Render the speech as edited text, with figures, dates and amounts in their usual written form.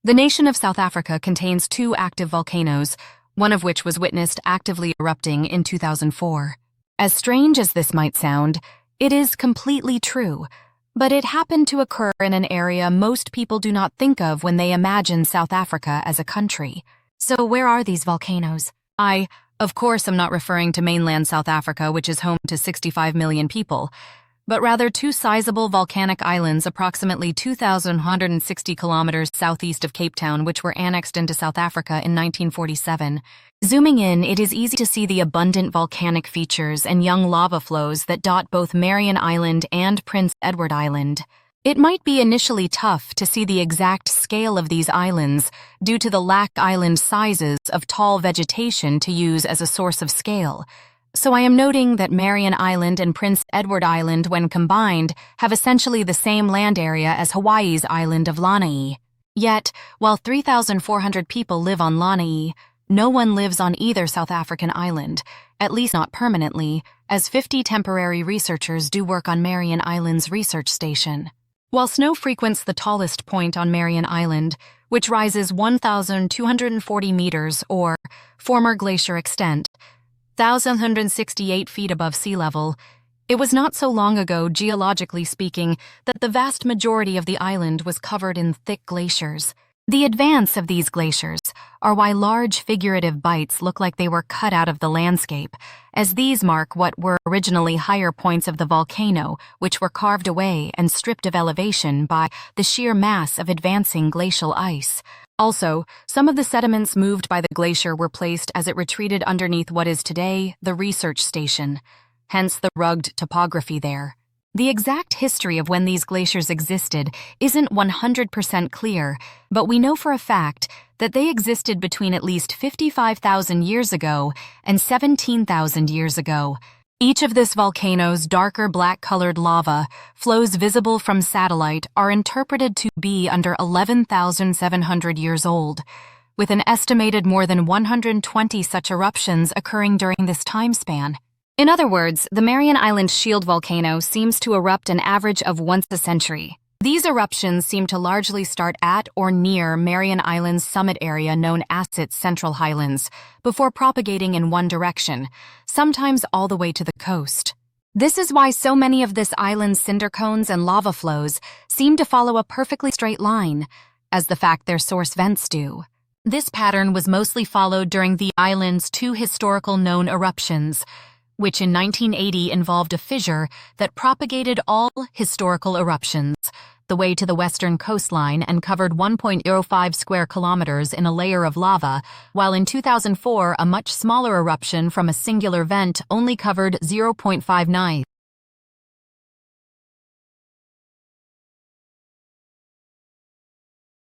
The nation of South Africa contains two active volcanoes, one of which was witnessed actively erupting in 2004. As strange as this might sound, it is completely true, but it happened to occur in an area most people do not think of when they imagine South Africa as a country. So where are these volcanoes? Of course, am not referring to mainland South Africa, which is home to 65 million people, but rather two sizable volcanic islands approximately 2,160 kilometers southeast of Cape Town, which were annexed into South Africa in 1947. Zooming in, it is easy to see the abundant volcanic features and young lava flows that dot both Marion Island and Prince Edward Island. It might be initially tough to see the exact scale of these islands due to the lack island sizes of tall vegetation to use as a source of scale. So I am noting that Marion Island and Prince Edward Island, when combined, have essentially the same land area as Hawaii's island of Lanai. Yet, while 3,400 people live on Lanai, no one lives on either South African island, at least not permanently, as 50 temporary researchers do work on Marion Island's research station. While snow frequents the tallest point on Marion Island, which rises 1,240 meters or former glacier extent, 1,168 feet above sea level, it was not so long ago, geologically speaking, that the vast majority of the island was covered in thick glaciers. The advance of these glaciers are why large figurative bites look like they were cut out of the landscape, as these mark what were originally higher points of the volcano, which were carved away and stripped of elevation by the sheer mass of advancing glacial ice. Also, some of the sediments moved by the glacier were placed as it retreated underneath what is today the research station, hence the rugged topography there. The exact history of when these glaciers existed isn't 100% clear, but we know for a fact that they existed between at least 55,000 years ago and 17,000 years ago. Each of this volcano's darker black-colored lava flows visible from satellite are interpreted to be under 11,700 years old, with an estimated more than 120 such eruptions occurring during this time span. In other words, the Marion Island Shield volcano seems to erupt an average of once a century. These eruptions seem to largely start at or near Marion Island's summit area known as its Central Highlands, before propagating in one direction, sometimes all the way to the coast. This is why so many of this island's cinder cones and lava flows seem to follow a perfectly straight line, as the fact their source vents do. This pattern was mostly followed during the island's two historical known eruptions, which in 1980 involved a fissure that propagated all historical eruptions the way to the western coastline and covered 1.05 square kilometers in a layer of lava, while in 2004 a much smaller eruption from a singular vent only covered 0.59